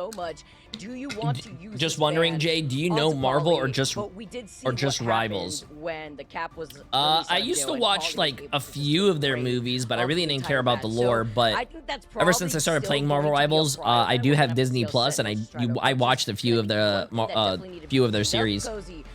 so much. Do you want to use just wondering, Jay, do you know Marvel or just Rivals? When the cap was I used to watch like a few of their movies, but I really didn't care about the lore. But ever since I started playing Marvel Rivals, I do have Disney Plus, and I watched a few of their series.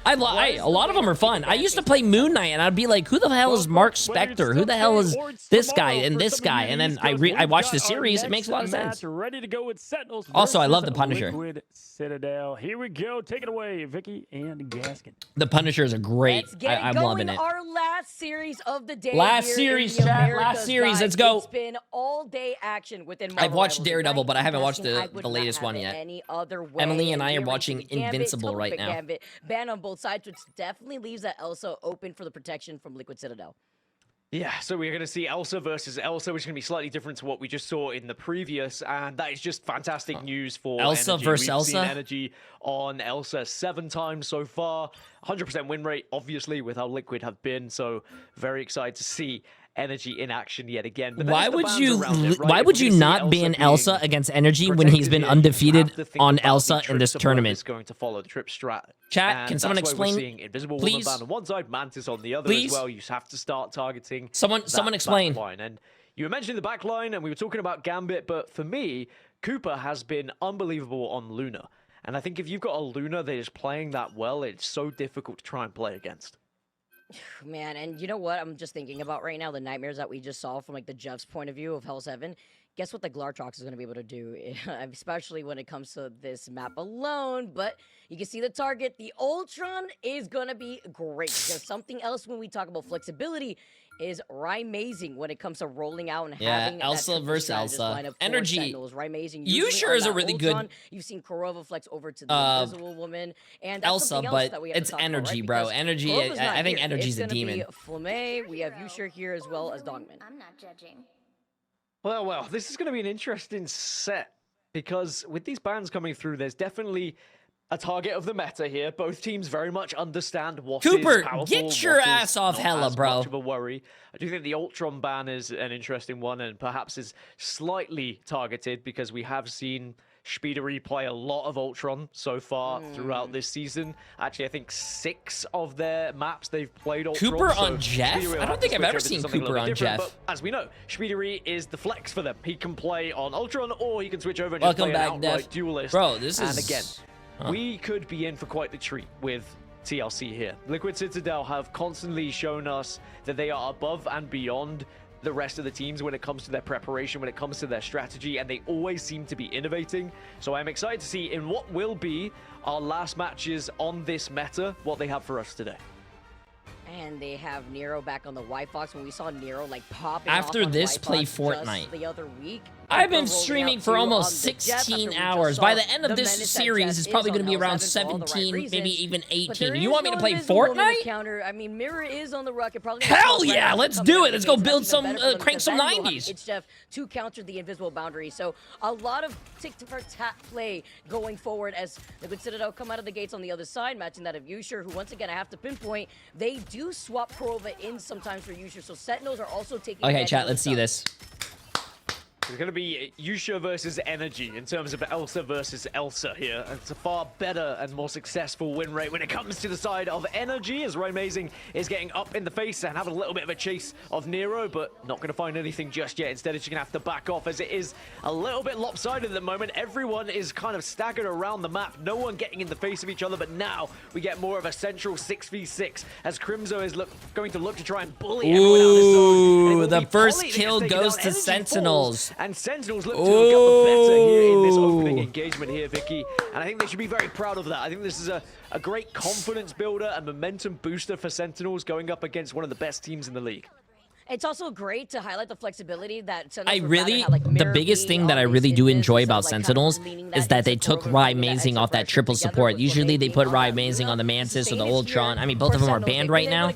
A lot of them are fun. I used to play Moon Knight, and I'd be like, who the hell is Mark Spector? Who the hell is this guy and this guy? And then I watched the series. It makes a lot of sense. Ready to go with Sentinels. Also, I love the Punisher. Liquid Citadel. Here we go. Take it away, Vicky and Gaskin. The Punisher is a great. I'm loving it. Our last series of the day. Last series, chat. Last series. Let's go. It's been all day action within Marvel I've watched Rivals. Daredevil, but I haven't watched the latest one yet. Any other way. Emily and I are watching Invincible right now. Ban on both sides, which definitely leaves that Elsa open for the protection from Liquid Citadel. Yeah, so we're going to see Elsa versus Elsa, which is going to be slightly different to what we just saw in the previous, and that is just fantastic news for Elsa Energy. versus We've Elsa. Seen Energy on Elsa 7 times so far, 100% win rate, obviously, with how Liquid have been. So very excited to see Energy in action yet again. But why would you not ban Elsa against Energy when he's been undefeated on Elsa in this tournament? Is going to follow the trip strat. Chat, and can someone explain? Invisible please? Woman ban on one side, Mantis on the other please? as well. You have to start targeting. Someone explain. And you were mentioning the back line, and we were talking about Gambit, but for me, Cooper has been unbelievable on Luna. And I think if you've got a Luna that is playing that well, it's so difficult to try and play against. Man, and you know what I'm just thinking about right now? The nightmares that we just saw from like the Jeff's point of view of Hell's Heaven. Guess what the Glartrox is going to be able to do, especially when it comes to this map alone. But you can see the target. The Ultron is going to be great. There's something else when we talk about flexibility is Rymazing when it comes to rolling out and having Elsa versus Elsa. Energy. Rymazing. You sure is a really Ultron. good. You've seen Korova flex over to the Invisible Woman and that's Elsa, but that we have it's to talk Energy, about, right? bro. Because Energy. I think Energy's a demon. Flamme, we have Yusher here as well as Dogman. I'm not judging. Well, this is going to be an interesting set because with these bans coming through, there's definitely a target of the meta here. Both teams very much understand what is powerful, get your ass off Hela, bro. Much of a worry. I do think the Ultron ban is an interesting one and perhaps is slightly targeted because we have seen Speedery play a lot of Ultron so far throughout this season. Actually, I think 6 of their maps they've played Ultron. Cooper on Jeff? I don't think I've ever seen Cooper on Jeff. But as we know, Speedery is the flex for them. He can play on Ultron or he can switch over and just play an outright duelist. Bro, this is... And again, we could be in for quite the treat with TLC here. Liquid Citadel have constantly shown us that they are above and beyond the rest of the teams when it comes to their preparation, when it comes to their strategy, and they always seem to be innovating. So I'm excited to see in what will be our last matches on this meta, what they have for us today. And they have Nero back on the White Fox. When we saw Nero like popping after off on this, White play Fox Fortnite. The other week. I've been streaming for almost 16 hours. By the end of this series, it's probably going to be around 17, maybe even 18. You want me to play Fortnite? Counter. I mean, Mirror is on the rocket. Probably hell yeah, let's do it. Let's go build some, crank some 90s. It's Jeff to counter the invisible boundary. So a lot of tick-for-tat play going forward as Liquid Citadel come out of the gates on the other side, matching that of Yusher, who once again I have to pinpoint, they do swap Korova in sometimes for Yusher. So Sentinels are also taking. Okay, chat, let's see this. It's going to be Yusha versus Energy in terms of Elsa versus Elsa here. It's a far better and more successful win rate when it comes to the side of Energy, as Rymazing is getting up in the face and having a little bit of a chase of Nero, but not going to find anything just yet. Instead, it's going to have to back off as it is a little bit lopsided at the moment. Everyone is kind of staggered around the map. No one getting in the face of each other, but now we get more of a central 6v6 as Crimzo is going to look to try and bully everyone out of his zone. Ooh, the first kill goes to Sentinels. And Sentinels look to have got the better here in this opening engagement here, Vicky. And I think they should be very proud of that. I think this is a great confidence builder and momentum booster for Sentinels going up against one of the best teams in the league. It's also great to highlight the flexibility that the biggest thing that I really do enjoy about Sentinels is that they took Rymazing off that triple support. Usually they put Rymazing on the Mantis or the Ultron. I mean, both of them are banned right now.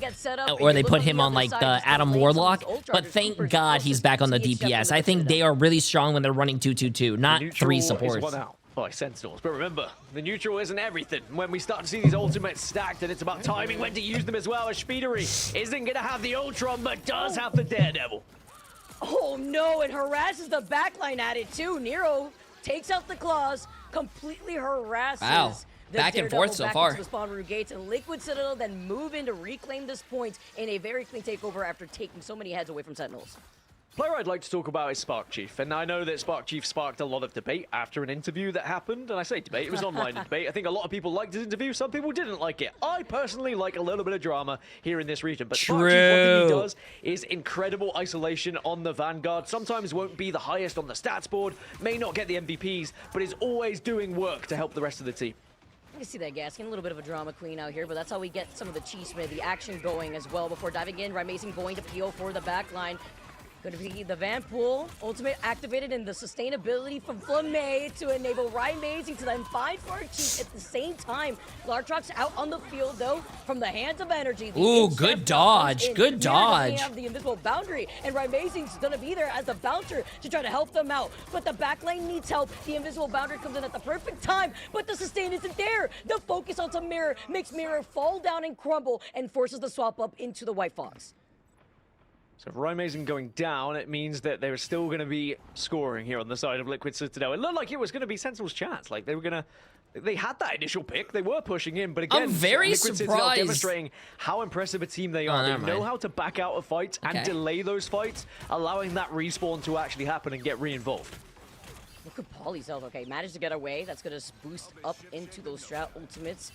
Or they put him on like the Adam Warlock. But thank God he's back on the DPS. I think they are really strong when they're running 2-2-2, not 3 supports. By Sentinels. But remember, the neutral isn't everything. When we start to see these ultimates stacked, and it's about timing when to use them as well, as Speedery isn't going to have the Ultron, but does have the Daredevil. Oh no, it harasses the backline at it too. Nero takes out the claws, completely harasses. Wow. The Back and forth so back far. into the spawn room gates, and Liquid Citadel then move in to reclaim this point in a very clean takeover after taking so many heads away from Sentinels. Player I'd like to talk about is Spark Chief, and I know that Spark Chief sparked a lot of debate after an interview that happened, and I say debate, it was online debate. I think a lot of people liked his interview, some people didn't like it. I personally like a little bit of drama here in this region, but Spark Chief, one thing he does is incredible isolation on the Vanguard. Sometimes won't be the highest on the stats board, may not get the MVPs, but is always doing work to help the rest of the team. You see that Gaskin, a little bit of a drama queen out here, but that's how we get some of the cheese, the action going as well. Before diving in, Rymazing going to peel for the backline. Going to be the Van Pool, ultimate activated in the sustainability from Flamay to enable Rymazing to then find for a cheat at the same time. Lartrox out on the field though, from the hands of Energy. Ooh, good dodge, good dodge. They have the invisible boundary, and Rymazing's going to be there as a bouncer to try to help them out. But the back lane needs help. The invisible boundary comes in at the perfect time, but the sustain isn't there. The focus onto Mirror makes Mirror fall down and crumble and forces the swap up into the White Fox. So if Rymazing going down, it means that they're still going to be scoring here on the side of Liquid Citadel. It looked like it was going to be Sentinel's chance. Like they were going to... They had that initial pick. They were pushing in, but again, I'm very Liquid Citadel surprised. demonstrating how impressive a team they are. They know how to back out of fights and delay those fights, allowing that respawn to actually happen and get re-involved. Look at Pauly's health. Okay, managed to get away. That's going to boost up into those strat ultimates.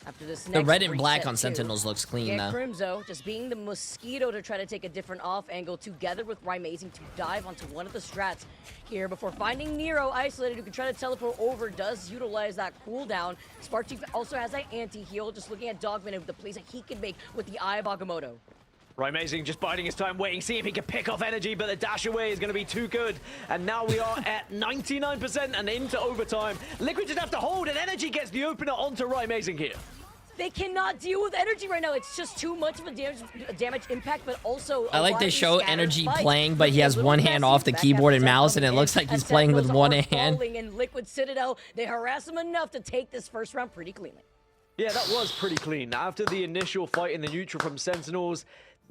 After this next the red and black on too. Sentinels looks clean though. Crimzo just being the mosquito to try to take a different off angle together with Rymazing to dive onto one of the strats here before finding Nero isolated who can try to teleport over, does utilize that cooldown. Spark Chief also has that anti-heal, just looking at Dogman and the plays that he can make with the Eye of Agamotto. Rymazing just biding his time, waiting, see if he can pick off Energy, but the dash away is going to be too good. And now we are at 99% and into overtime. Liquid just have to hold, and Energy gets the opener onto Rymazing here. They cannot deal with Energy right now. It's just too much of a damage impact, but also I like they show Energy playing, but he has one hand off the keyboard and mouse, and it looks like he's playing with one hand. In Liquid Citadel, they harass him enough to take this first round pretty cleanly. Yeah, that was pretty clean. After the initial fight in the neutral from Sentinels,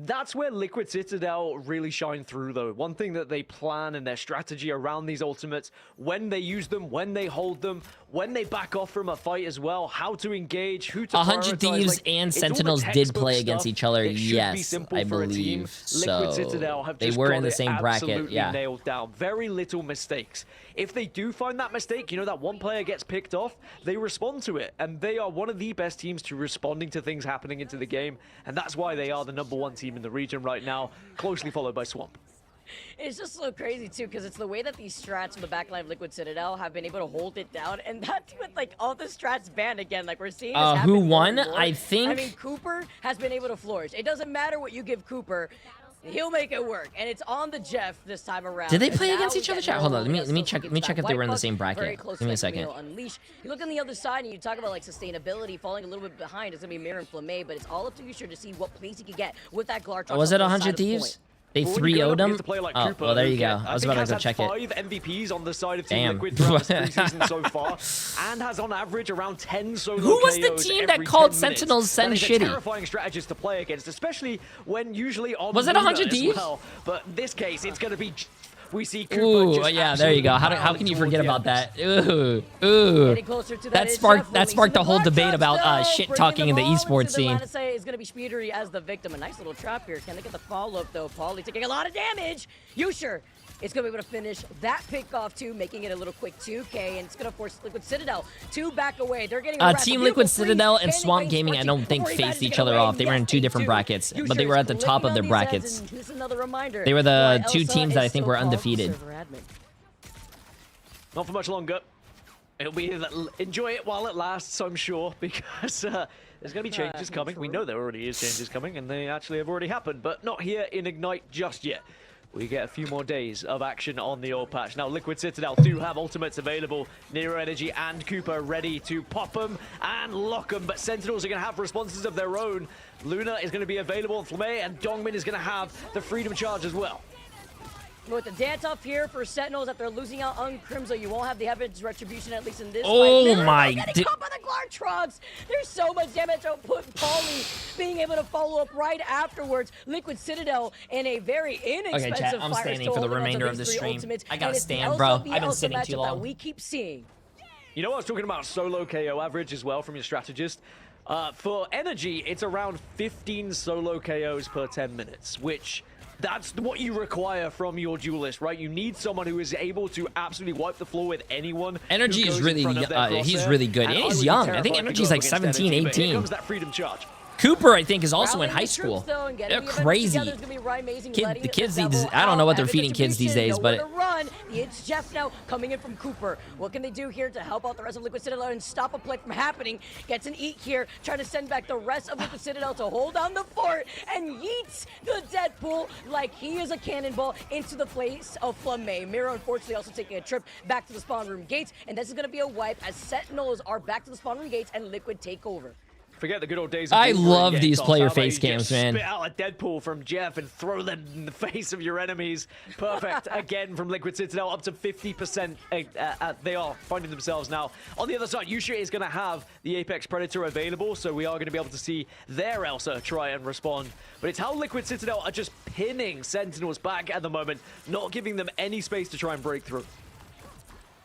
that's where Liquid Citadel really shine through, though. One thing that they plan and their strategy around these ultimates, when they use them, when they hold them, when they back off from a fight as well, how to engage, who to 100 prioritize. Thieves like, and Sentinels did play against each other, yes, I believe. Liquid Citadel have they just were got in the same bracket, absolutely yeah. nailed down. Very little mistakes. If they do find that mistake, you know, that one player gets picked off, they respond to it. And they are one of the best teams to responding to things happening into the game. And that's why they are the #1 team in the region right now, closely followed by Swamp. It's just so crazy, too, because it's the way that these strats from the backline of Liquid Citadel have been able to hold it down, and that's with, like, all the strats banned again. Like, we're seeing this happen who more won? and more. I think... I mean, Cooper has been able to flourish. It doesn't matter what you give Cooper. He'll make it work, and it's on the Jeff this time around. Did they play against each other? Hold on, let me check if they were in the same bracket. Give me a second. Unleash. You look on the other side, and you talk about like sustainability, falling a little bit behind. It's gonna be Mirror and Flamay, but it's all up to you, sure, to see what place he can get with that Glartrox. Was it 100 Thieves? They 3-0'd him? Oh, well, there you go. I was about to go check it. 5 MVPs on the side of Team Liquid throughout this preseason so far, and has on average around 10 solo Who was the KOs team that every called 10 Sentinels send minutes. shitty? That is a terrifying strategist to play against, especially when usually on Was it Luna 100 as Thieves? well. But in this case, it's going to be... We see Cooper. Ooh, yeah, there you go. How can you forget about that? Ooh, that sparked a whole debate about shit talking in the esports scene. Is going to be Speedery as the victim. A nice little trap here. Can they get the follow up though? Pauly taking a lot of damage. Yusher is going to be able to finish that pick off too, making it a little quick 2K, and it's going to force Liquid Citadel to back away. They're getting Team Liquid Citadel and Swamp Gaming, I don't think faced each other off. They were in 2 different brackets, but they were at the top of their brackets. They were the 2 teams that I think were undefeated. Not for much longer. It'll be enjoy it while it lasts, I'm sure, because there's going to be changes coming. We know there already is changes coming, and they actually have already happened, but not here in Ignite just yet. We get a few more days of action on the old patch. Now, Liquid Citadel do have ultimates available. Nero Energy and Cooper ready to pop them and lock them, but Sentinels are going to have responses of their own. Luna is going to be available on Flamay, and Dongmin is going to have the Freedom Charge as well. With the dance off here for Sentinels that they're losing out on Crimzo, you won't have the Heaven's Retribution, at least in this fight. My getting caught by the Glartrox. There's so much damage output. Pauly being able to follow up right afterwards. Liquid Citadel in a very inexpensive okay, chat, I'm standing for the remainder of the stream. I gotta stand, bro. I've been sitting too long. We keep seeing. You know, I was talking about solo KO average as well from your strategist. For energy, it's around 15 solo KOs per 10 minutes, which that's what you require from your duelist, right? You need someone who is able to absolutely wipe the floor with anyone. Energy is really, he's really good. And he's young. I think Energy's like 17, 18. Here comes that freedom charge. Cooper, I think, is also in high school. They're crazy. The kids these, I don't know what they're feeding kids these days, but it's Jeff now coming in from Cooper. What can they do here to help out the rest of Liquid Citadel and stop a play from happening? Gets an eat here, trying to send back the rest of Liquid Citadel to hold down the fort and yeets the Deadpool like he is a cannonball into the place of Flame. Miro, unfortunately, also taking a trip back to the spawn room gates, and this is going to be a wipe as Sentinels are back to the spawn room gates and Liquid take over. Forget the good old days of I love games. these player How about face you cams, just man. Spit out a Deadpool from Jeff and throw them in the face of your enemies. Perfect. Again from Liquid Citadel, up to 50%. They are finding themselves now. On the other side, Yusha is going to have the Apex Predator available, so we are going to be able to see their Elsa try and respond. But it's how Liquid Citadel are just pinning Sentinels back at the moment, not giving them any space to try and break through.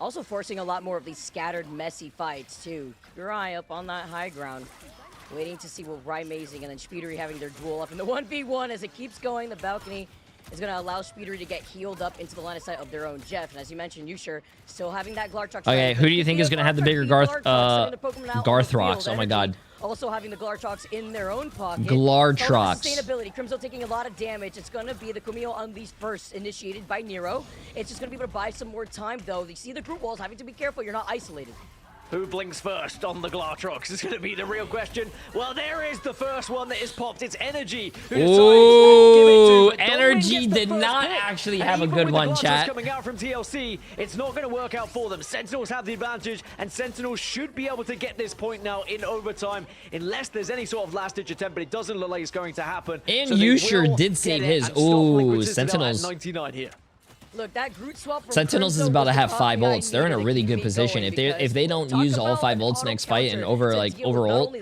Also forcing a lot more of these scattered, messy fights, too. Keep your eye up on that high ground. Waiting to see what Rymazing and then Speedery having their duel up in the 1v1 as it keeps going. The balcony is going to allow Speedery to get healed up into the line of sight of their own Jeff. And as you mentioned, Yusher still having that Glartrox. Okay, who do you think is going to have the bigger Garthrox? Oh my god. Also having the Glartrox in their own pocket. Glartrox. Sustainability. Crimzo taking a lot of damage. It's going to be the Camille Unleashed first, initiated by Nero. It's just going to be able to buy some more time, though. You see the group walls, having to be careful. You're not isolated. Who blinks first on the Glartrox is going to be the real question. Well, there is the first one that is popped. It's Energy. Ooh, Energy did not actually have a good one, chat. Coming out from TLC, it's not going to work out for them. Sentinels have the advantage, and Sentinels should be able to get this point now in overtime, unless there's any sort of last-ditch attempt, but it doesn't look like it's going to happen. And so Yusher did save his. Ooh, Sentinels. 99 here. Look, that Groot swap Sentinels is about to have 5 ults. They're in a really good position. If they don't use all 5 ults next fight and over ult,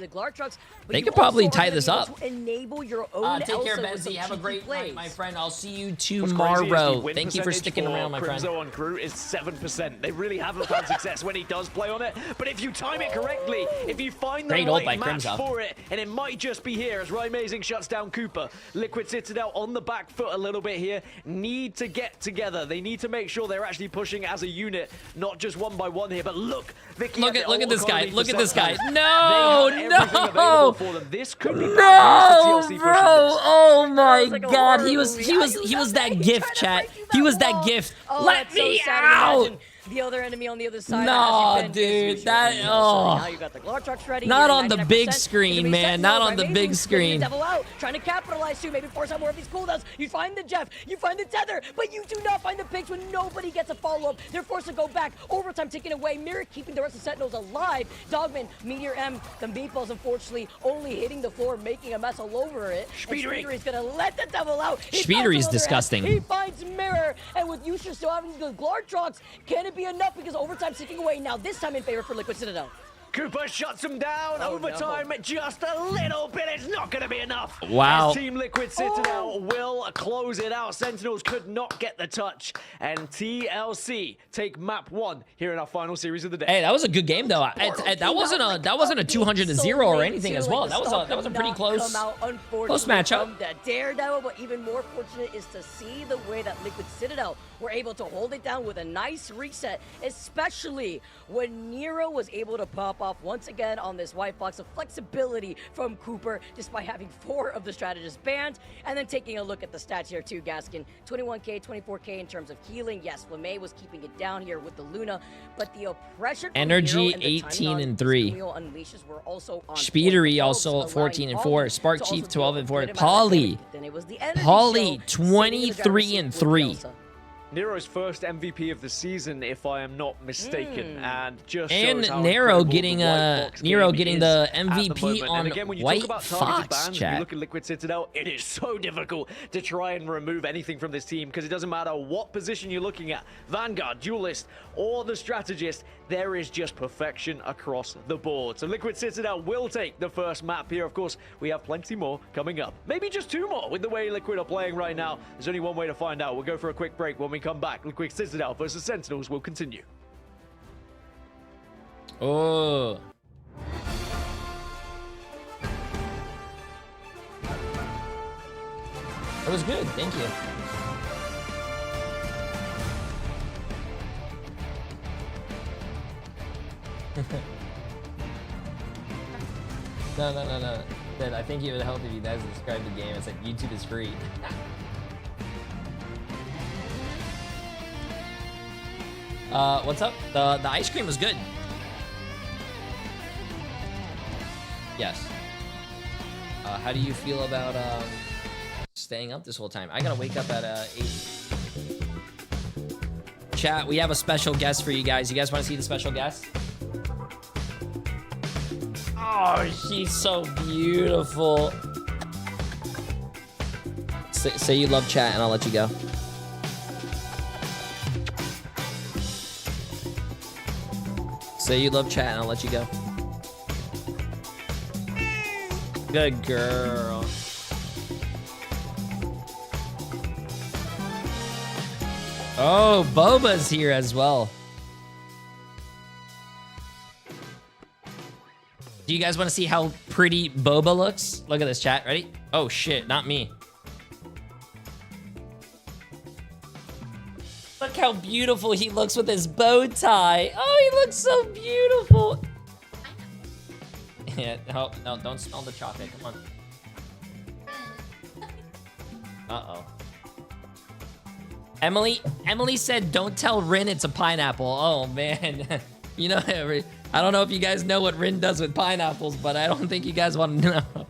they could probably tie this up. Enable your own take care, Benzie. Have a great night, my friend. I'll see you tomorrow. Thank you for sticking around, my friend. Crimzo on Groot is 7%. They really haven't found success when he does play on it. But if you time it correctly, if you find the right match for it, and it might just be here as Rymazing shuts down Cooper. Liquid Citadel on the back foot a little bit here. Need to get together. They need to make sure they're actually pushing as a unit, not just one by one here. But look, Vicky, look at this guy. Look at this guy. No, no. This could be bro. Oh my god. He was that gift, chat. He was that gift. Let me out. The other enemy on the other side. No, dude, that now you got the Glartrox ready. Not on the big screen, man. Not on the big screen. Devil out, trying to capitalize too. Maybe force out more of these cooldowns. You find the Jeff, you find the Tether, but you do not find the picks when nobody gets a follow-up. They're forced to go back. Overtime taken away. Mirror keeping the rest of Sentinels alive. Dogman, Meteor M, the meatballs unfortunately only hitting the floor, making a mess all over it. Speedery is gonna let the Devil out. Speedery is disgusting. He finds Mirror, and with Yusha still having the Glartrox, can it be enough? Because overtime ticking away now, this time in favor for Liquid Citadel. Cooper shuts him down. Overtime, just a little bit. It's not going to be enough. Wow. As Team Liquid Citadel will close it out. Sentinels could not get the touch. And TLC take map 1 here in our final series of the day. Hey, that was a good game though. That wasn't a 200-0 or anything as well. That was a pretty close matchup. That Daredevil, but even more fortunate is to see the way that Liquid Citadel were able to hold it down with a nice reset, especially when Nero was able to pop off once again on this white box of flexibility from Cooper, despite having 4 of the strategists banned. And then taking a look at the stats here too, Gaskin. 21k, 24k in terms of healing. Yes, LeMay was keeping it down here with the Luna, but the oppression Energy 18-3. Speedery also 14-4. Spark Chief 12-4. Polly 23-3. Nero's first MVP of the season, if I am not mistaken, and just Nero getting the MVP on again, when you White talk about Fox. Bans, when you look at Liquid Citadel, it is so difficult to try and remove anything from this team because it doesn't matter what position you're looking at, Vanguard, Duelist, or the Strategist. There is just perfection across the board. So Liquid Citadel will take the first map here. Of course, we have plenty more coming up. Maybe just 2 more with the way Liquid are playing right now. There's only one way to find out. We'll go for a quick break. When we come back, Liquid Citadel versus Sentinels will continue. Oh. It was good. Thank you. No. Then I think it would help if you guys describe the game. It's like YouTube is free. What's up? The ice cream was good. Yes. How do you feel about staying up this whole time? I gotta wake up at 8. Chat, we have a special guest for you guys. You guys want to see the special guest? Oh, she's so beautiful. Say you love chat and I'll let you go. Say you love chat and I'll let you go. Good girl. Oh, Boba's here as well. Do you guys want to see how pretty Boba looks? Look at this, chat. Ready? Oh, shit. Not me. Look how beautiful he looks with his bow tie. Oh, he looks so beautiful. Yeah, no, don't smell the chocolate. Come on. Uh-oh. Emily said, don't tell Rin it's a pineapple. Oh, man. You know, I don't know if you guys know what Rin does with pineapples, but I don't think you guys want to know.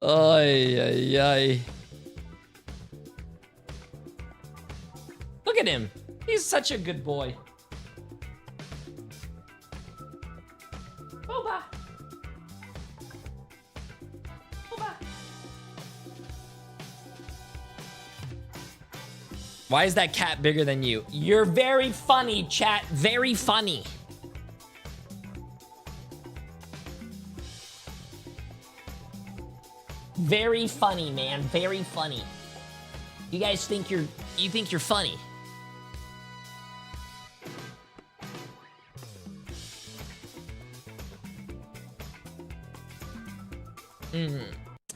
Ay. Look at him. He's such a good boy. Boba. Boba. Why is that cat bigger than you? You're very funny, chat. Very funny. Very funny, man. Very funny. You guys think you're funny.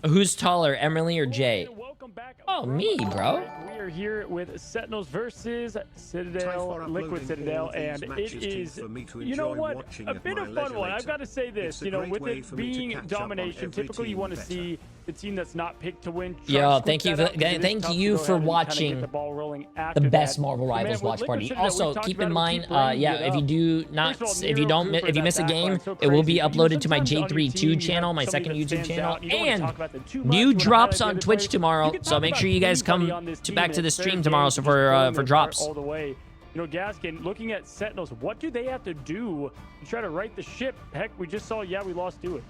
Who's taller, Emily or Jay? Oh, me, bro. We are here with Sentinels versus Citadel, Liquid Citadel, and it is, you know what, a bit of fun one. I've got to say this, you know, with it being domination, typically you want to see the team that's not picked to win. Yo, thank you for watching the best Marvel Rivals watch party. Also, keep in mind, yeah, if you miss a game, it will be uploaded to my Jay3 2 channel, my second YouTube channel, and new drops on Twitch tomorrow. So make sure you guys come back to the stream tomorrow for drops. All the way. You know, Gaskin, looking at Sentinels, what do they have to do to try to right the ship? Heck, we just saw, yeah, we lost to it.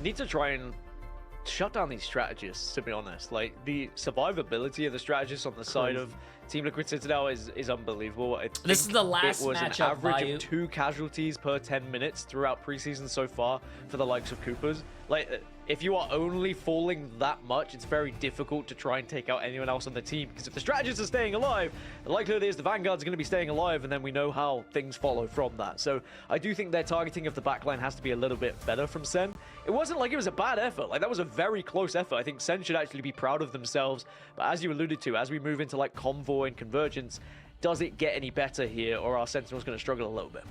Need to try and shut down these strategists, to be honest. Like, the survivability of the strategists on the side of Team Liquid Citadel is unbelievable. This is the last matchup. It was an average of 2 casualties per 10 minutes throughout preseason so far for the likes of Coopers. Like, if you are only falling that much, it's very difficult to try and take out anyone else on the team, because if the strategists are staying alive, the likelihood is the Vanguard's going to be staying alive, and then we know how things follow from that. So I do think their targeting of the backline has to be a little bit better from Sen. It wasn't like it was a bad effort. Like, that was a very close effort. I think Sen should actually be proud of themselves. But as you alluded to, as we move into like Convoy and Convergence, does it get any better here, or are Sentinels going to struggle a little bit?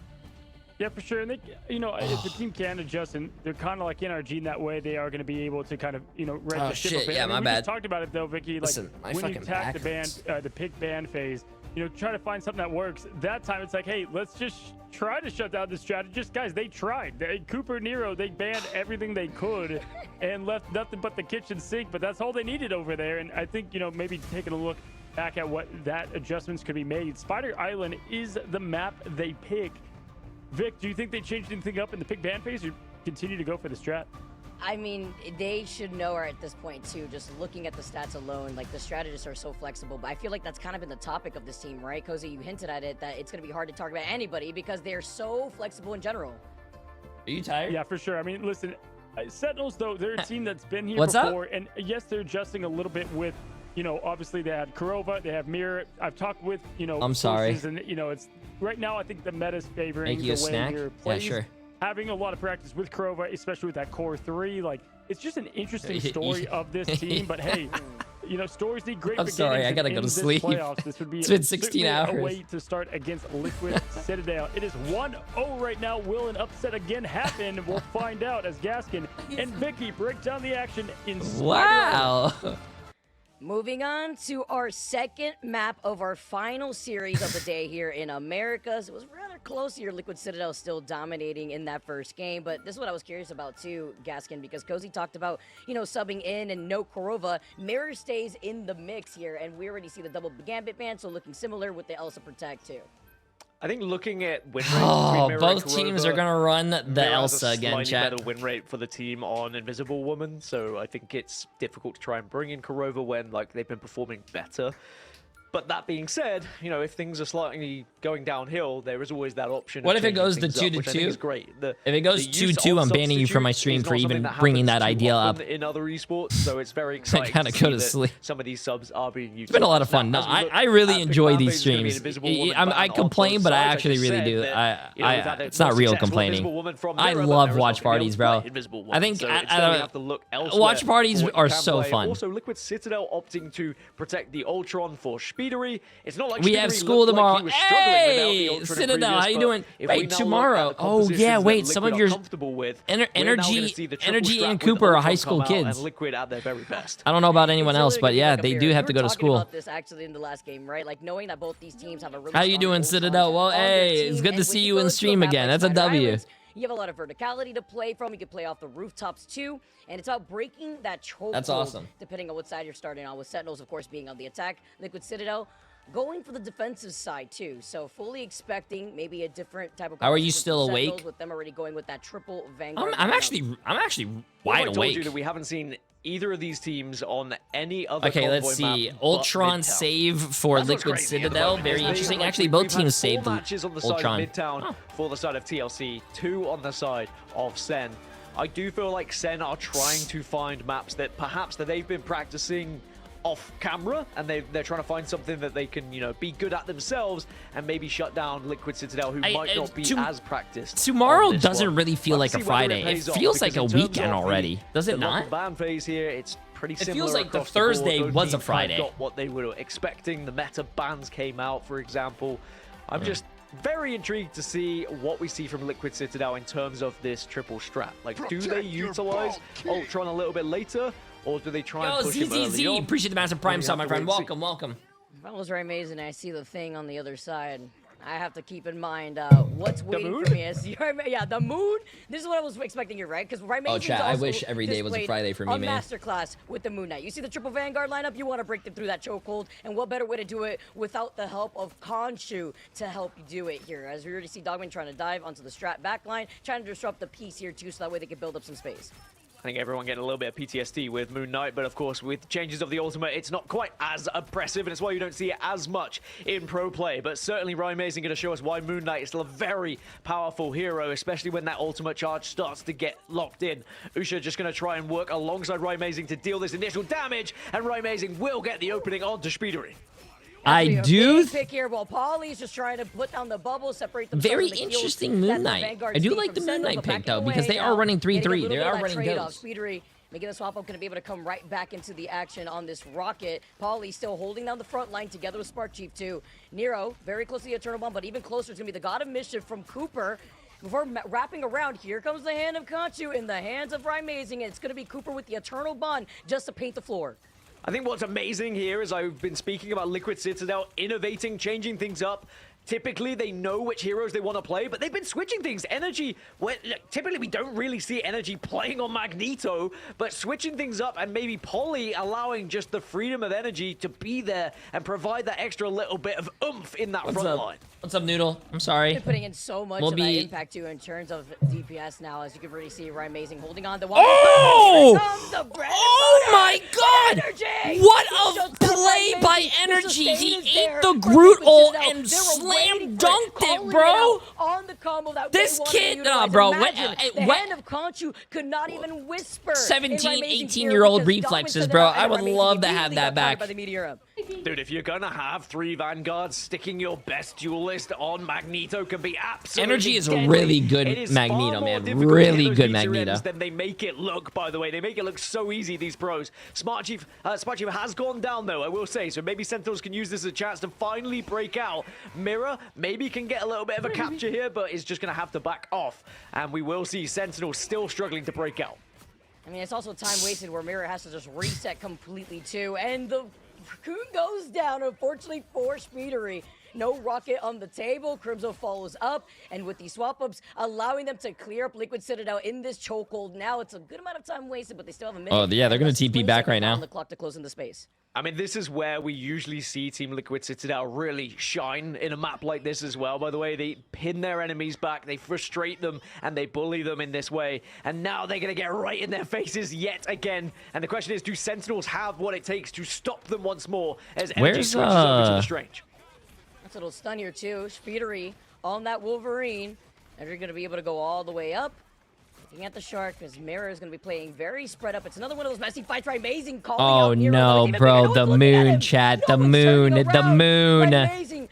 Yeah, for sure. And they, you know, if the team can adjust, and they're kind of like NRG in that way, they are going to be able to kind of, you know, right the ship a bit. Yeah, my bad. We just talked about it though, Vicky. Listen, like when you attack the pick ban phase, you know, try to find something that works. That time it's like, hey, let's just try to shut down the strategist. Guys, they tried. Cooper, Nero, they banned everything they could and left nothing but the kitchen sink. But that's all they needed over there. And I think, you know, maybe taking a look back at what that adjustments could be made. Spider Island is the map they pick. Vic, do you think they changed anything up in the pick ban phase, or continue to go for the strat? I mean, they should know at this point too, just looking at the stats alone, like the strategists are so flexible, but I feel like that's kind of been the topic of this team, right? Cozy, you hinted at it, that it's going to be hard to talk about anybody because they're so flexible in general. Are you tired? Yeah, for sure. I mean, listen, Sentinels, though, they're a team that's been here What's before, up? And yes, they're adjusting a little bit with, you know, obviously they had Kurova, they have Mirror. I've talked with, you know, I'm sorry. sources, and you know, it's right now I think the meta's favoring Make you the a way snack? Mirror Yeah, plays. sure. Having a lot of practice with Kurova, especially with that core 3, like it's just an interesting story of this team. But hey, you know, stories need great I'm sorry, I gotta go to sleep. This would be It's been 16 hours. a way to start against Liquid Citadel. It is 1-0 right now. Will an upset again happen? We'll find out as Gaskin and Vicky break down the action in Wow. Moving on to our second map of our final series of the day here in Americas. It was rather close here. Liquid Citadel still dominating in that first game, but this is what I was curious about too, Gaskin, because Cozy talked about, you know, subbing in and no Kurova. Mirror stays in the mix here, and we already see the double Gambit ban, so looking similar with the Elsa Protect too. I think looking at win rate, Oh, both teams are gonna run the Mirror Elsa has a again, slightly chat. better win rate for the team on Invisible Woman, so I think it's difficult to try and bring in Kurova when like they've been performing better. But that being said, you know, if things are slightly going downhill, there is always that option. What of if it goes changing to things up, 2-2? which I think is great. If it goes 2-2, I'm banning you from my stream for even bringing that idea up. In other esports, so it's very exciting. gotta to go see to that sleep. Some of these subs are being used. It's been a lot of fun. No, I really enjoy these streams. I complain, but I actually really do. It's not real complaining. I love watch parties, bro. I think watch parties are so fun. Also, Liquid Citadel opting to protect the Ultron for Speedery. It's not like We have school tomorrow. Hey, Citadel, how you doing? Wait, tomorrow. Oh yeah, wait. Some of your Energy and Cooper are high school kids. Liquid at their very best. I don't know about anyone else, but yeah, they do have to go to school. About this actually in the last game, right? Like knowing that both these teams have a really How you doing, Citadel? Well, hey, it's good to see you in stream again. That's a W. You have a lot of verticality to play from. You can play off the rooftops too, and it's about breaking that chokehold. That's awesome. Depending on what side you're starting on, with Sentinels, of course, being on the attack. Liquid Citadel going for the defensive side too, so fully expecting maybe a different type of. How are you still awake? With them already going with that triple Vanguard. I'm actually wide I told awake. you that we haven't seen either of these teams on any other. Okay, let's see. Ultron save for Liquid Citadel. Very interesting. Actually, both teams saved matches on the Ultron. side of Midtown for the side of TLC, 2 on the side of Sen. I do feel like Sen are trying to find maps that perhaps that they've been practicing off camera, and they're trying to find something that they can, you know, be good at themselves and maybe shut down Liquid Citadel, who might not be as practiced. Tomorrow doesn't really feel like a Friday. It feels like a weekend already. Does it not? Ban phase here, it's pretty similar. It feels like the across Thursday board. Those was a teams Friday. got what they were expecting. The meta bans came out, for example. I'm just very intrigued to see what we see from Liquid Citadel in terms of this triple strat. Like, do they utilize Ultron a little bit later, or do they try and push him early on? Appreciate the massive prime sub, my friend. Welcome, welcome. That was very amazing. I see the thing on the other side. I have to keep in mind what's waiting for me. Yeah, the moon. This is what I was expecting here, right? Because right. Oh, chat. I wish every day was a Friday for me, man. Masterclass with the Moon Knight. You see the triple Vanguard lineup. You want to break them through that chokehold, and what better way to do it without the help of Khonshu to help you do it here? As we already see Dogman trying to dive onto the strat backline, trying to disrupt the piece here too, so that way they can build up some space. I think everyone getting a little bit of PTSD with Moon Knight, but of course with changes of the ultimate, it's not quite as oppressive, and it's why you don't see it as much in pro play. But certainly Rymazing going to show us why Moon Knight is still a very powerful hero, especially when that ultimate charge starts to get locked in. Usha just going to try and work alongside Rymazing to deal this initial damage, and Rymazing will get the opening onto Speedery. I do. Pick here while Polly's just trying to put down the bubble, separate the very interesting Moon Knight. I do like the Moon Knight pick though, because they are running 3-3. They are running ghosts. Speedery making the swap up, going to be able to come right back into the action on this rocket. Polly still holding down the front line together with Spark Chief too. Nero very close to the Eternal Bomb, but even closer is going to be the God of Mischief from Cooper. Before wrapping around, here comes the hand of Khonshu in the hands of Rymazing, and it's going to be Cooper with the Eternal Bond just to paint the floor. I think what's amazing here is I've been speaking about Liquid Citadel innovating, changing things up. Typically, they know which heroes they want to play, but they've been switching things. Energy, typically we don't really see Energy playing on Magneto, but switching things up and maybe Polly allowing just the freedom of Energy to be there and provide that extra little bit of oomph in that front line. What's up, Noodle? I'm sorry. They're putting in so much of that impact too in terms of DPS now, as you can really see Rymazing holding on. Oh my God! What a play by Energy! He ate the Groot ult and slammed slam dunked it, bro. On the combo that this kid, bro. The hand of Conchu could not even whisper. 17, 18-year-old reflexes, bro. I would love to have that back. Dude, if you're gonna have 3 Vanguards, sticking your best duelist on Magneto can be absolutely Energy is deadly. really good Magneto, man. Really good Magneto. Then they make it look, by the way. They make it look so easy, these pros. Smart Chief has gone down, though, I will say. So maybe Sentinels can use this as a chance to finally break out. Mirror maybe can get a little bit of a capture here, but is just gonna have to back off. And we will see Sentinels still struggling to break out. I mean, it's also time wasted where Mirror has to just reset completely, too. And the Raccoon goes down, unfortunately, for Speedery. No rocket on the table. Crimzo follows up, and with these swap-ups, allowing them to clear up Liquid Citadel in this chokehold. Now it's a good amount of time wasted, but they still have a minute. Oh, yeah, they're going to TP back right now. On the clock to close in the space. I mean, this is where we usually see Team Liquid Citadel really shine in a map like this as well. By the way, they pin their enemies back, they frustrate them, and they bully them in this way. And now they're going to get right in their faces yet again. And the question is, do Sentinels have what it takes to stop them once more as energy switches over to the Strange? That's a little stun here, too. Speedery on that Wolverine. And they're going to be able to go all the way up. Looking at the Shark, because Mirror is going to be playing very spread up. It's another one of those messy fights, right? Amazing calling out Nero. No, bro, the moon, chat, the moon, the moon,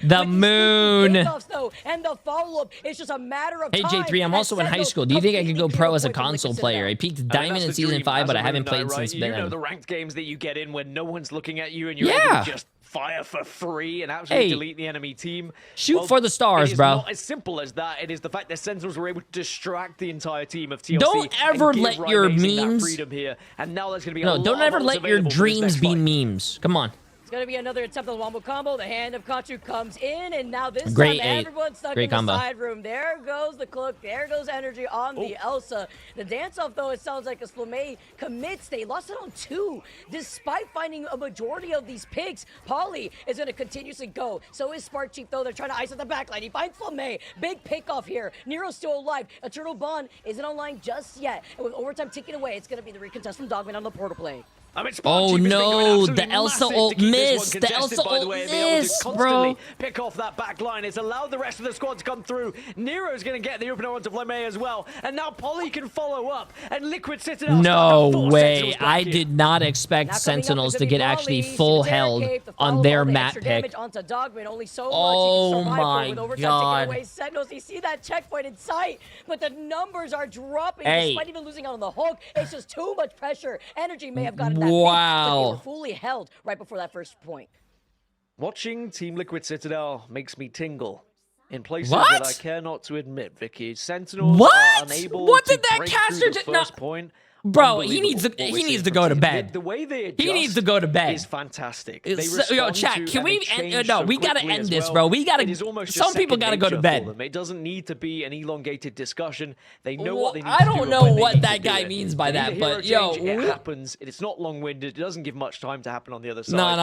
the moon. And the follow-up, it's just a matter of time. Hey, Jay3, I'm also in high school. Do you think I could go pro as a console player? I peaked Diamond in Season 5, but I haven't played since then. You know the ranked games that you get in when no one's looking at you and you're able to just fire for free and absolutely delete the enemy team. Shoot for the stars, bro. It's not as simple as that. It is the fact that Sentinels were able to distract the entire team of TLC. Don't ever let your memes. Freedom here. And now there's going to be no, don't ever let your dreams be memes. Come on. It's going to be another attempt on the wombo combo. The hand of Conchu comes in, and now this time everyone's stuck in the side room. There goes the Cloak. There goes energy on the Elsa. The dance-off, though, it sounds like a Slumé commits. They lost it on 2. Despite finding a majority of these picks, Polly is going to continuously go. So is Spark Chief, though. They're trying to ice at the backline. He finds Slumé. Big pick off here. Nero's still alive. Eternal Bond isn't online just yet. And with overtime ticking away, it's going to be the recontest from Dogman on the portal play. I mean, oh no, the Elsa ult missed. The Elsa ult missed, bro. Pick off that back line. It's allowed the rest of the squad to come through. Nero's going to get the opener onto Flamé as well. And now Polly can follow up. And Liquid Citadel. No way. I did not expect Sentinels to get actually full held on their map pick. Oh my god. Sentinels, you see that checkpoint in sight, but the numbers are dropping despite even losing out on the Hulk. It's just too much pressure. Energy may have gotten that. Wow. But they were fully held right before that first point. Watching Team Liquid Citadel makes me tingle in places that I care not to admit, Vicky. Sentinels are unable to break through the first point. Bro, he needs to go to bed. The way they adjust he needs to go to bed. Is fantastic. Yo, chat, can we end? No, we gotta end this, bro. We gotta. Some people gotta go to bed. It doesn't need to be an elongated discussion. They know what they need to do. I don't know what that guy means by that, but yo, it happens. It's not long-winded. It doesn't give much time to happen on the other side. No.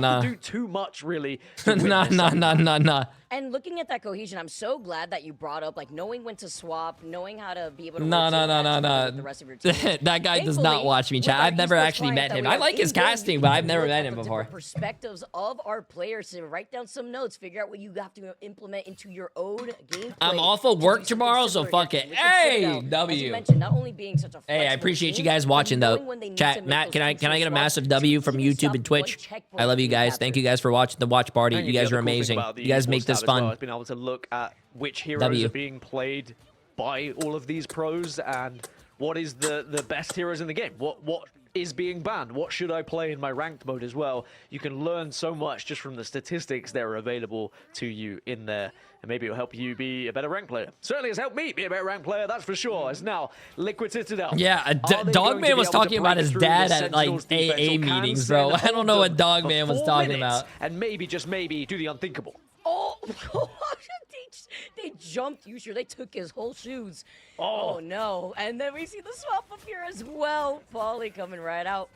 Don't do too much, really. No. And looking at that cohesion, I'm so glad that you brought up, like, knowing when to swap, knowing how to be able to No. the rest of your team. That guy does not watch me, chat. I've never actually met him. I like his casting, but I've never met him before. Perspectives of our players, to write down some notes, figure out what you have to implement into your own gameplay. I'm off of work tomorrow, so fuck it. Hey, W. Not only being such a hey, I appreciate you guys watching, though. Chat, Matt, can I get a massive W from YouTube and Twitch? I love you guys. Thank you guys for watching the watch party. You guys are amazing. You guys make this fun. I've been able to look at which heroes are being played by all of these pros and what is the best heroes in the game. What is being banned? What should I play in my ranked mode as well? You can learn so much just from the statistics that are available to you in there. And maybe it'll help you be a better ranked player. Certainly has helped me be a better ranked player, that's for sure. It's now Liquid Citadel. Yeah, Dogman was talking about his dad at like AA meetings, bro. I don't know what Dogman was talking about. And maybe, just maybe, do the unthinkable. Oh, they jumped. You sure they took his whole shoes? Oh no! And then we see the swap up here as well. Polly coming right out.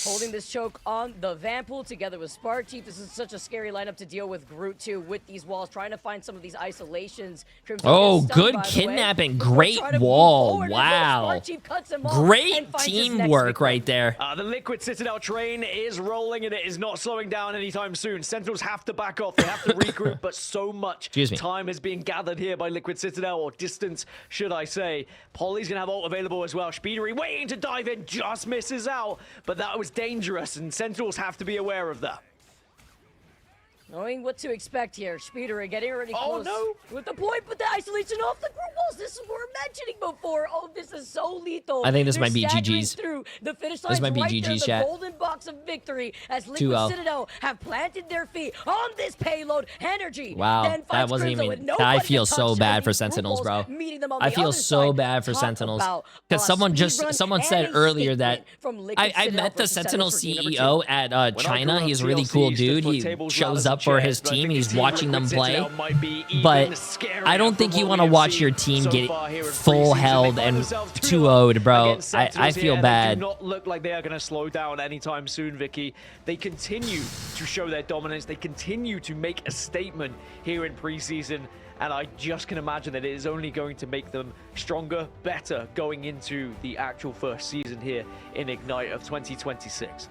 Holding this choke on the Vanpool together with Spark Chief. This is such a scary lineup to deal with. Groot too with these walls, trying to find some of these isolations. Crimson Oh, stunned, good by the way. kidnapping. But we're Great trying to move wall. forward as well. Wow. Spark Chief cuts him off Great and finds his next teamwork victim. right there. The Liquid Citadel train is rolling and it is not slowing down anytime soon. Sentinels have to back off. They have to regroup, but so much time is being gathered here by Liquid Citadel, or distance, should I say. Polly's going to have ult available as well. Speedery waiting to dive in, just misses out, but that was dangerous, and Sentinels have to be aware of that. Knowing what to expect here. Speedery getting already close no. with the point, but the isolation off the group walls. This is what we're mentioning before. Oh, this is so lethal. I think this They're might be staggering GG's. through the finish line. This might be right GG's, there, the chat. golden box of victory as Liquid 2-0. Citadel have planted their feet on this payload. Energy. Wow, then that wasn't even. I feel so bad for Sentinels, bro. I feel so bad for Sentinels because someone said earlier that I met the Sentinel CEO at China. He's a really cool dude. He shows up for his team. He's watching them play, but I don't think you want to watch your team get full held and 2-0'd, bro. I feel bad. They do not look like they are going to slow down anytime soon, Vicky. They continue to show their dominance. They continue to make a statement here in preseason, and I just can imagine that it is only going to make them stronger, better going into the actual first season here in Ignite of 2026.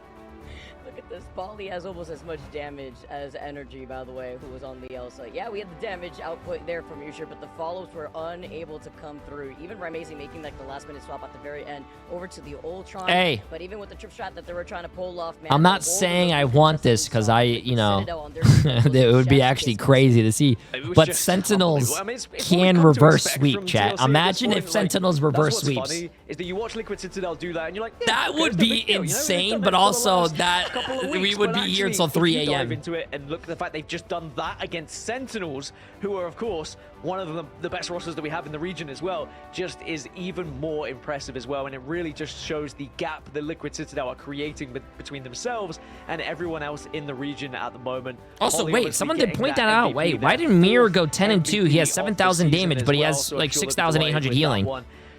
Look at this. Polly has almost as much damage as Energy, by the way, who was on the Elsa. Yeah, we had the damage output there from Usher, but the follows were unable to come through. Even Ramezi making like the last minute swap at the very end over to the Ultron. Hey. But even with the trip shot that they were trying to pull off, man. I'm not saying I want this because it would be actually crazy to see. But Sentinels can reverse sweep, chat. Imagine if Sentinels reverse sweeps. Funny is that you watch Liquid Citadel do that and you're like, that would be insane, but also that we would be here until 3 a.m. Dive into it and look at the fact they've just done that against Sentinels, who are of course one of the best rosters that we have in the region as well, just is even more impressive as well. And it really just shows the gap the Liquid Citadel are creating between themselves and everyone else in the region at the moment. Also, wait, someone did point that out. Wait, why did Mirror go 10-2? He has 7,000 damage, but he has like 6,800 healing.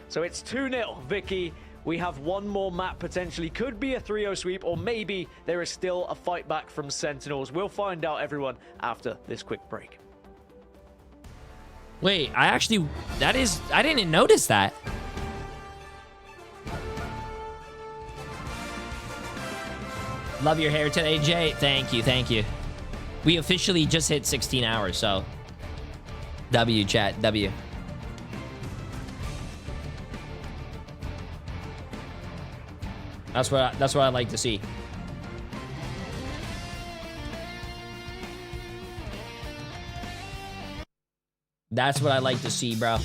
So it's 2-0, Vicky. We have one more map potentially. Could be a 3-0 sweep, or maybe there is still a fight back from Sentinels. We'll find out, everyone, after this quick break. Wait, I didn't notice that. Love your hair today, Jay. Thank you, thank you. We officially just hit 16 hours, so W, chat, W. That's what I like to see. That's what I like to see, bro.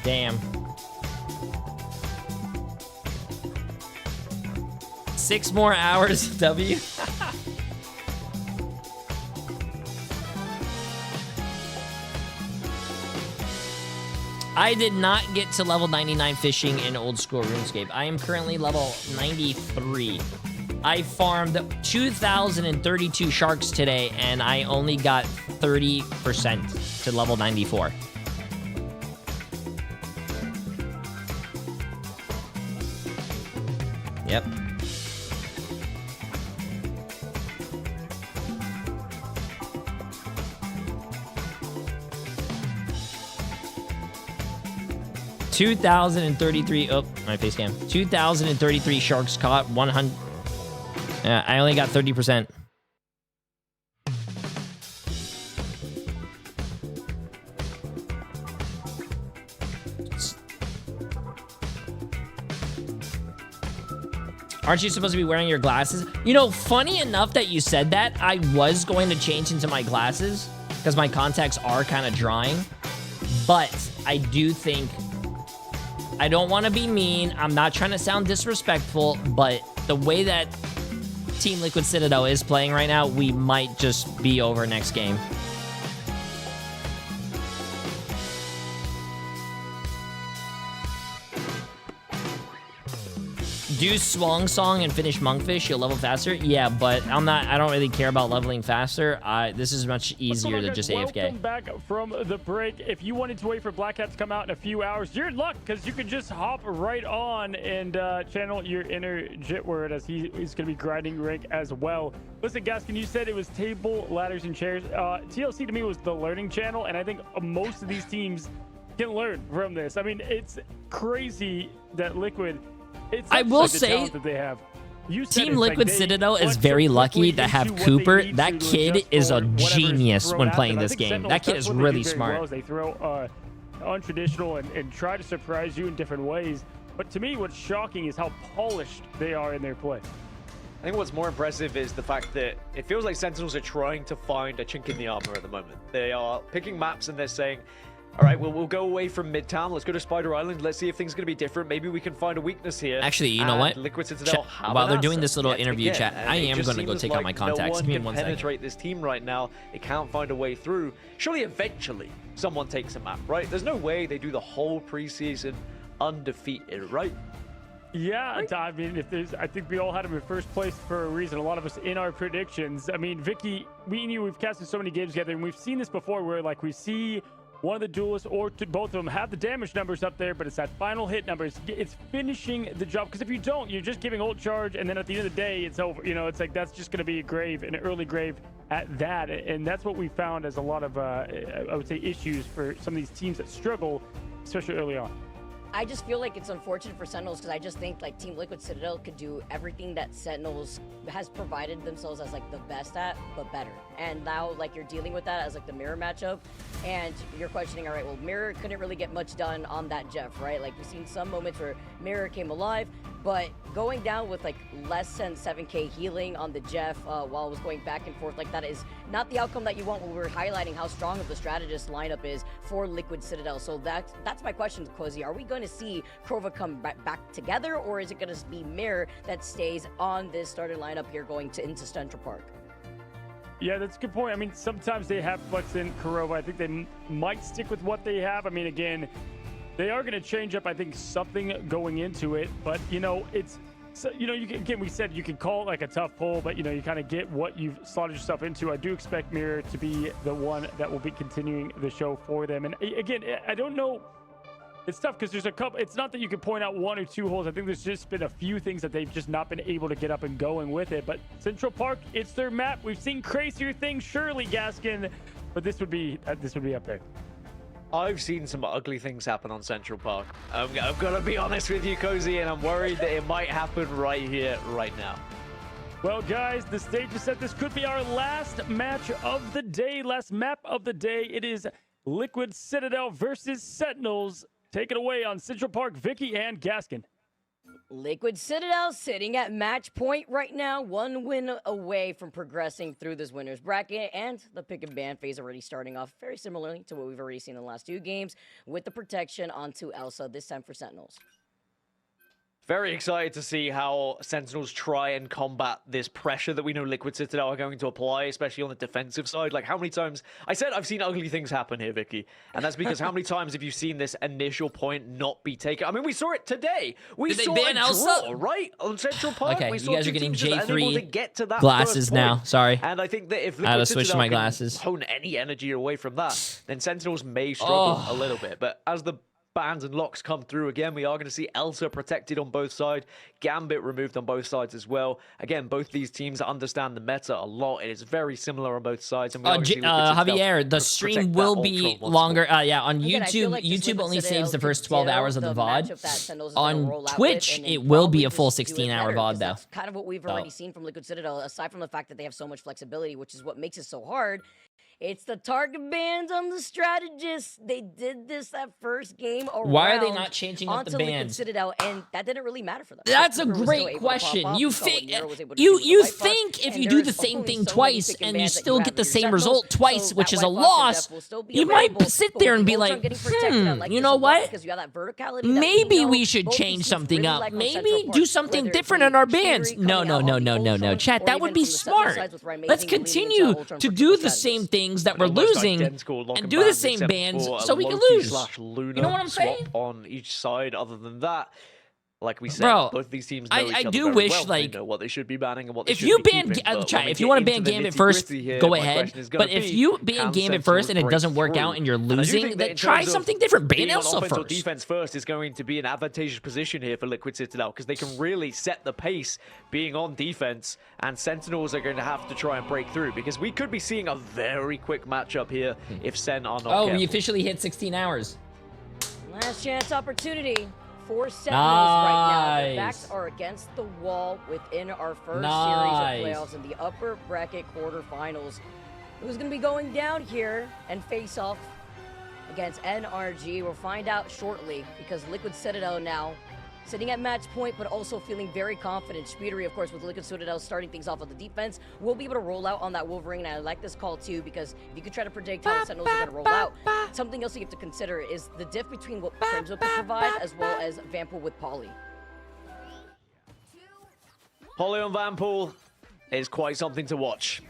Damn. 6 more hours, W. I did not get to level 99 fishing in old school RuneScape. I am currently level 93. I farmed 2,032 sharks today, and I only got 30% to level 94. Yep. $2,033. Oh, my face cam. 2,033 sharks caught. 100. I only got 30%. Aren't you supposed to be wearing your glasses? You know, funny enough that you said that, I was going to change into my glasses because my contacts are kind of drying. But I do think, I don't want to be mean. I'm not trying to sound disrespectful, but the way that Team Liquid Citadel is playing right now, we might just be over next game. Do Swang Song and finish Monkfish, you'll level faster. Yeah, but I don't really care about leveling faster. This is much easier than just AFK. Welcome back from the break. If you wanted to wait for Black Hat to come out in a few hours, you're in luck because you can just hop right on and channel your inner Jitword as he's going to be grinding rank as well. Listen, Gaskin, you said it was table, ladders, and chairs. TLC to me was the learning channel, and I think most of these teams can learn from this. I mean, it's crazy that Liquid. I will say, that they have. Team Liquid Citadel is very lucky to have Cooper. That kid is a genius when playing this game. That kid is really smart. They throw untraditional and try to surprise you in different ways. But to me, what's shocking is how polished they are in their play. I think what's more impressive is the fact that it feels like Sentinels are trying to find a chink in the armor at the moment. They are picking maps and they're saying, all right, well, we'll go away from Midtown. Let's go to Spider Island. Let's see if things are going to be different. Maybe we can find a weakness here. Actually, you know what? Liquid Citadel While they're doing this little interview chat, I am going to go take out my contacts. Give me one second. Penetrate this team right now. They can't find a way through. Surely, eventually, someone takes a map, right? There's no way they do the whole preseason undefeated, right? Yeah, I mean, I think we all had him in first place for a reason. A lot of us in our predictions. I mean, Vicky, me and you, we've casted so many games together, and we've seen this before, where like we see one of the duelists or both of them have the damage numbers up there, but it's that final hit number. It's finishing the job. Because if you don't, you're just giving ult charge, and then at the end of the day, it's over. You know, it's like that's just going to be a grave, an early grave at that. And that's what we found as a lot of, I would say, issues for some of these teams that struggle, especially early on. I just feel like it's unfortunate for Sentinels because I just think like Team Liquid Citadel could do everything that Sentinels has provided themselves as like the best at, but better. And now like you're dealing with that as like the mirror matchup, and you're questioning, all right, well, mirror couldn't really get much done on that Jeff, right? Like we've seen some moments where mirror came alive, but going down with like less than 7k healing on the Jeff while it was going back and forth, like that is not the outcome that you want when we're highlighting how strong of the strategist lineup is for Liquid Citadel. So that's my question, Cozy. Are we going to see Krova come back together, or is it going to be Mirror that stays on this starting lineup here going into Central Park? Yeah, that's a good point. I mean, sometimes they have flex in Kurova. I think they might stick with what they have. I mean, again, they are going to change up, I think, something going into it. But, you know, it's, so, you know, again, we said you can call it like a tough pull, but, you know, you kind of get what you've slotted yourself into. I do expect Mirror to be the one that will be continuing the show for them. And, again, I don't know. It's tough because there's a couple. It's not that you can point out one or two holes. I think there's just been a few things that they've just not been able to get up and going with it. But Central Park, it's their map. We've seen crazier things, surely, Gaskin, but this would be up there. I've seen some ugly things happen on Central Park. I'm gonna be honest with you, Cozy, and I'm worried that it might happen right here, right now. Well, guys, the stage is set. This could be our last match of the day, last map of the day. It is Liquid Citadel versus Sentinels. Take it away on Central Park, Vicky and Gaskin. Liquid Citadel sitting at match point right now, one win away from progressing through this winner's bracket, and the pick and ban phase already starting off very similarly to what we've already seen in the last two games with the protection onto Elsa, this time for Sentinels. Very excited to see how Sentinels try and combat this pressure that we know Liquid Citadel are going to apply, especially on the defensive side. Like, how many times... I said I've seen ugly things happen here, Vicky. And that's because how many times have you seen this initial point not be taken? I mean, we saw it today. We saw a draw, right? On Central Park. Okay, we you guys are getting Jay3 to get to that glasses now. Sorry. And I think that if I had to Liquid switch to Citadel my can glasses. hone any energy away from that, then Sentinels may struggle a little bit. But as the bans and locks come through again, we are going to see Elsa protected on both sides, Gambit removed on both sides as well. Again, both these teams understand the meta a lot. It is very similar on both sides. And Javier, the stream will be longer. Yeah, on YouTube, like YouTube only saves the first 12 hours of the VOD. On Twitch, it will be a full 16-hour VOD, though. That's kind of what we've already seen from Liquid Citadel, aside from the fact that they have so much flexibility, which is what makes it so hard. It's the target bans on the strategists. They did this that first game around. Why are they not changing up the bans? Citadel, and that didn't really matter for them. That's a great question. You think if you do the same thing twice and you still get the same result twice, which is a loss, you might sit there and be like, you know what? Maybe we should change something up. Maybe do something different in our bans. No. Chat, that would be smart. Let's continue to do the same thing that we're losing and do the same bans so we can lose. /Luna you know what I'm saying? On each side. Other than that, Like we said, Bro, both these teams know each I other do very wish, well. like, They know what they should be banning and what they if should you be ban, keeping. But chat, when if we you want to get ban into the Gambit first, nitty-gritty here, go my ahead. question is gonna But if be, you ban can Gambit first and it Sentinels doesn't work break out and you're through? And I do losing, think that then in try terms of something different. Ban being on Elsa offense or first. defense first is going to be an advantageous position here for Liquid Citadel because they can really set the pace being on defense, and Sentinels are going to have to try and break through because we could be seeing a very quick matchup here if Sen are not Oh, careful. we officially hit 16 hours. Last chance opportunity for Sentinels right now. Their Nice. backs are against the wall within our first Nice. series of playoffs in the upper bracket quarterfinals. Who's going to be going down here and face off against NRG? We'll find out shortly because Liquid Citadel now sitting at match point, but also feeling very confident. Speedery, of course, with Liquid Citadel starting things off on the defense, will be able to roll out on that Wolverine, and I like this call too, because if you could try to predict how the Sentinels are going to roll out, something else you have to consider is the diff between what Crimzo can provide as well as Vanpool with Polly. Polly on Vanpool is quite something to watch.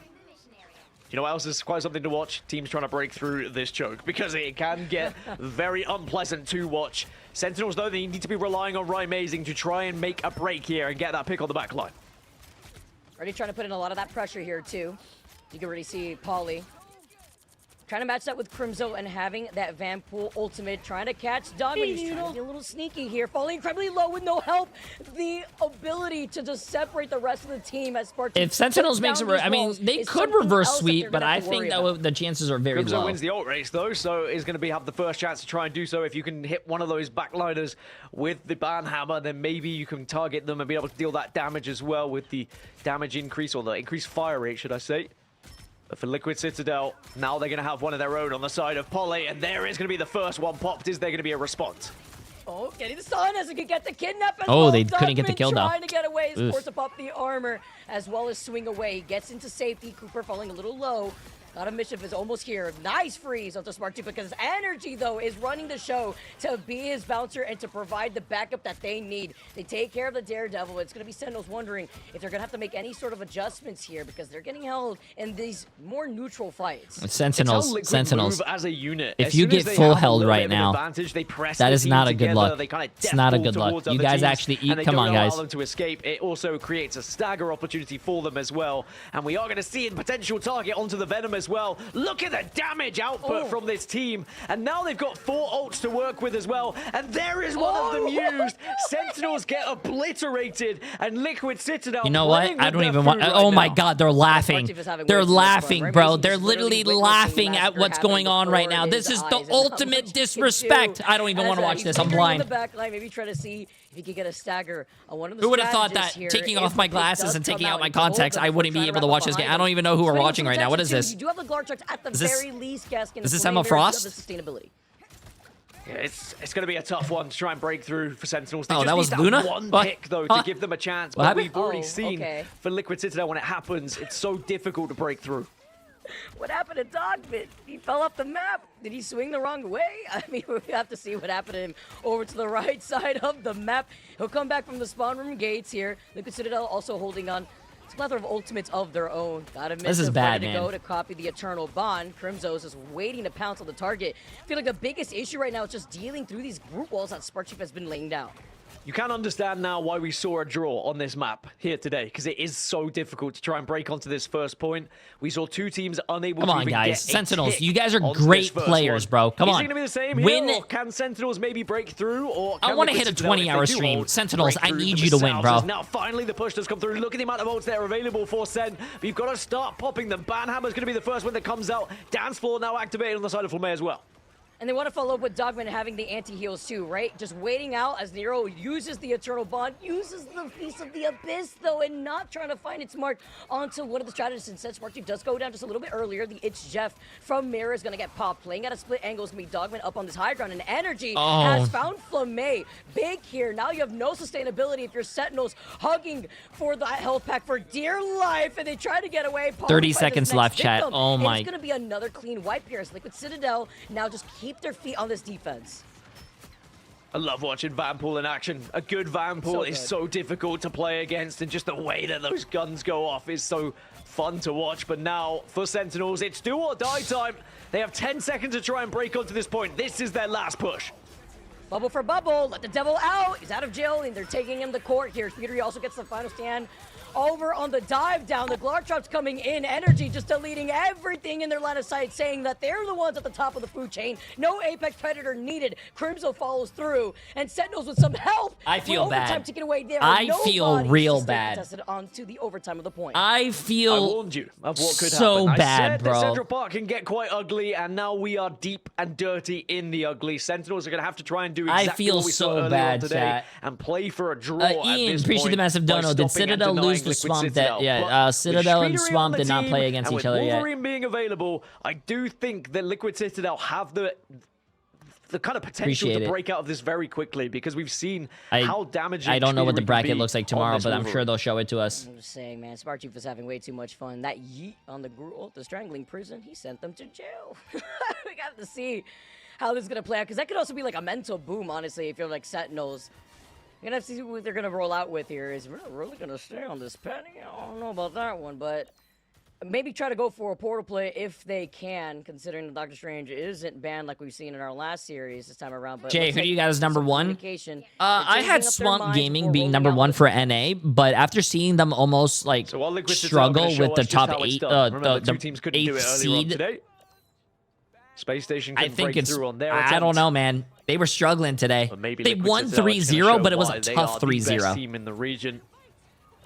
You know what else is quite something to watch? Teams trying to break through this choke because it can get very unpleasant to watch. Sentinels, though, they need to be relying on Rymazing to try and make a break here and get that pick on the back line. Already trying to put in a lot of that pressure here, too. You can already see Polly trying to match that with Crimzo and having that Vanpool ultimate, trying to catch Dogman. He's trying to be a little sneaky here, falling incredibly low with no help. The ability to just separate the rest of the team as Spartan. If Sentinels makes it, I mean, they could reverse sweep, but I think that the chances are very Crimzo low. wins the ult race, though, so is going to have the first chance to try and do so. If you can hit one of those backliners with the banhammer, then maybe you can target them and be able to deal that damage as well with the damage increase, or the increased fire rate, should I say. But for Liquid Citadel, now they're going to have one of their own on the side of Polly, and there is going to be the first one popped. Is there going to be a response? Oh, getting the stun as he could get the kidnap as Oh, well. they couldn't get the kill, though. Trying to get away, is Oof. forced to pop the armor as well as swing away. He gets into safety. Cooper falling a little low. God of Mischief is almost here. Nice freeze of the Smart 2 because Energy, though, is running the show to be his bouncer and to provide the backup that they need. They take care of the Daredevil. It's going to be Sentinels wondering if they're going to have to make any sort of adjustments here because they're getting held in these more neutral fights. Sentinels, Move as a unit. If As you soon as get they full have a held little right bit of an now, advantage, they press that the is team not a good together. luck. They kind of It's not a death good ball luck. towards You other guys teams, actually eat. and they Come don't on, allow guys. them to escape. It also creates a stagger opportunity for them as well. And we are going to see a potential target onto the Venom as well. Look at the damage output from this team. And now they've got 4 ults to work with as well. And there is one of them used. Sentinels get obliterated. And Liquid Citadel. You know what? playing I with don't their even want. food right Oh my now. God, they're laughing. Sportive is having They're words with this laughing, one. bro. Remy They're is literally witnessing laughing at massacre what's going happening on right before now. his This is eyes the and not much ultimate he can disrespect. do. I don't even And want to as watch he's this. I'm lingering in blind. the back line, maybe try to see if he could get a stagger on one of the Who would have thought strategists that here. taking If off my it glasses does and come taking out my and hold contacts, them, I if wouldn't we're be trying able to watch this wrap game. up I don't even know behind who we're them. watching right now. What is Protection, this? too. You do have the Glartrox at the Is this- very least, Gaskin. is this The Emma Flamer Frost? does the sustainability. Yeah, it's going to be a tough one to try and break through for Sentinels. They Oh, just that need was that Luna? one What? pick, though, Huh? to give them a chance. What But happened? we've already Oh, seen okay. for Liquid Citadel, when it happens, it's so difficult to break through. What happened to Dogman? He fell off the map. Did he swing the wrong way? I mean, we have to see what happened to him over to the right side of the map. He'll come back from the spawn room gates here. Liquid Citadel also holding on. It's a plethora of ultimates of their own. Gotta miss This is it, bad, ready to man. go to copy the Eternal Bond. Crimzo's is waiting to pounce on the target. I feel like the biggest issue right now is just dealing through these group walls that Sparchief has been laying down. You can understand now why we saw a draw on this map here today, because it is so difficult to try and break onto this first point. We saw 2 teams unable Come to on, even guys. get a Sentinels, tick you guys are onto this great first players, one. bro. Come Is on. it going to be the same here, Win- or can Sentinels maybe break through? Or I can wanna Liquid hit a Citadel, if they 20-hour do stream. hold, Sentinels, break I through need you to win, themselves? bro. As now finally the push does come through. Look at the amount of ults that are available for Sen. We've got to start popping them. Banhammer's going to be the first one that comes out. Dance floor now activated on the side of Flamme as well. And they want to follow up with Dogman having the anti-heals too, right? Just waiting out as Nero uses the Eternal Bond, uses the Feast of the Abyss, though, and not trying to find its mark onto one of the strategists. Instead, Smart Chief does go down just a little bit earlier. The It's Jeff from Mirror is going to get popped. Playing at a split angle is going to be Dogman up on this high ground, and Energy has found Flamme. Big here. Now you have no sustainability if your Sentinels hugging for that health pack for dear life, and they try to get away. 30 Popped by seconds this left, next chat. victim. Oh And my- it's going to be another clean wipe here as Liquid Citadel now just keep their feet on this defense. I love watching Vanpool in action. A good Vanpool is good. so difficult to play against, and just the way that those guns go off is so fun to watch. But now, for Sentinels, it's do or die time. They have 10 seconds to try and break onto this point. This is their last push. Bubble for bubble. Let the devil out. He's out of jail, and they're taking him to court here. Speedery also gets the final stand. Over on the dive down, the Glartrop's coming in. Energy just deleting everything in their line of sight, saying that they're the ones at the top of the food chain. No Apex Predator needed. Crimzo follows through, and Sentinels with some help. I feel bad. Overtime taken away there. I feel real bad. Contested onto the overtime of the point. I feel I warned you of what could so happen. bad, I said bro. that Central Park can get quite ugly, and now we are deep and dirty in the ugly. Sentinels are going to have to try and do exactly what we saw earlier on today and play for a draw at Ian, this appreciate point the massive dono. Did Citadel lose the Swamp? Citadel and Swamp did not play against each other yet. Wolverine being available, I do think that Liquid Citadel have the kind of potential to break out of this very quickly, because we've seen how damaging. I don't know what the bracket looks like tomorrow, but I'm sure they'll show it to us. I'm just saying, man, Sparchief was having way too much fun. That yeet on the Gruel, the strangling prison, he sent them to jail. We got to see how this is gonna play out, because that could also be like a mental boom, honestly, if you're like Sentinels. You're gonna have to see what they're gonna roll out with here. Is we're really gonna stay on this penny? I don't know about that one, but maybe try to go for a portal play if they can, considering that Doctor Strange isn't banned like we've seen in our last series this time around. But Jay, who do you got as number one? I had Swamp Gaming Gaming being number one for NA, but after seeing them almost like struggle with the top eight, the eighth seed. Space Station I think it's, I don't know, man. They were struggling today. They won 3-0, but it was a tough 3-0. Team in the region.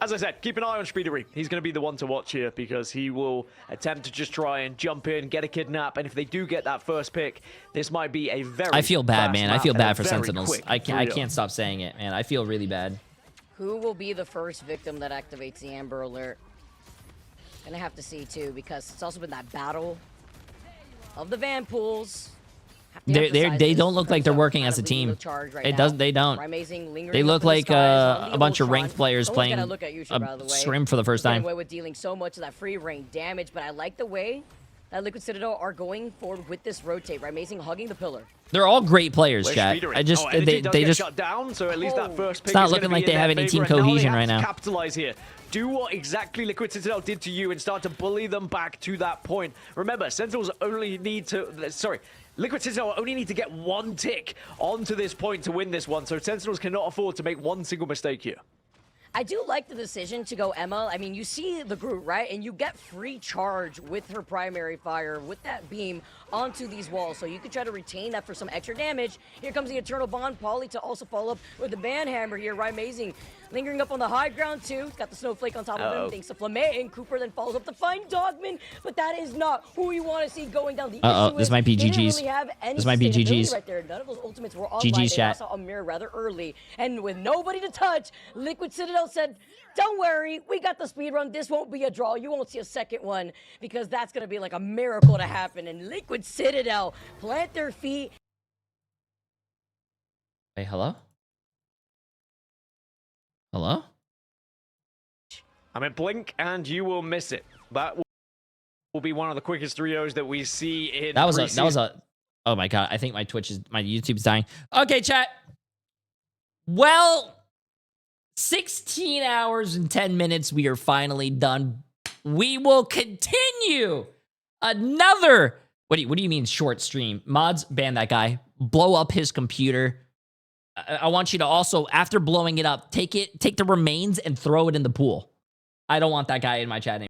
As I said, keep an eye on Speedery. He's going to be the one to watch here, because he will attempt to just try and jump in, get a kidnap, and if they do get that first pick, this might be a very I feel bad, man. I feel bad for Sentinels. I can't stop saying it, man. I feel really bad. Who will be the first victim that activates the Amber Alert? Gonna have to see, too, because it's also been that battle of the Van Pools. They don't look like they're working as a team. They don't. They look like a bunch of ranked players playing a scrim for the first time. Away with dealing so much of that free reign damage, but I like the way that Liquid Citadel are going forward with this rotate. Right, amazing, hugging the pillar. They're all great players, chat. I just they just shut down. So at least that first pick it's not looking like they have any team cohesion right now. Capitalize here. Do what exactly Liquid Citadel did to you and start to bully them back to that point. Remember, Sentinels only need to... Sorry. Liquid Citadel only need to get one tick onto this point to win this one, so Sentinels cannot afford to make one single mistake here. I do like the decision to go Emma. I mean, you see the Groot, right? And you get free charge with her primary fire, with that beam onto these walls. So you could try to retain that for some extra damage. Here comes the Eternal Bond. Polly to also follow up with the Banhammer here, right? Amazing. Lingering up on the high ground, too. Got the Snowflake on top of him. Thanks to Flamme. And Cooper then follows up to find Dogman. But that is not who you want to see going down. This might be GG's. This might be GG's. Right there. None of those ultimates were online. GG's chat. They lost a mirror rather early. And with nobody to touch, Liquid Citadel said, don't worry, we got the speed run. This won't be a draw. You won't see a second one, because that's going to be like a miracle to happen. And Liquid Citadel plant their feet. Hey, hello? Hello? I mean, blink and you will miss it. That will be one of the quickest 3-0s that we see in that was a oh my god, I think my YouTube's dying. Okay, chat. Well, 16 hours and 10 minutes, we are finally done. We will continue another... What do you mean short stream? Mods, ban that guy. Blow up his computer. I want you to also, after blowing it up, take the remains and throw it in the pool. I don't want that guy in my chat anymore.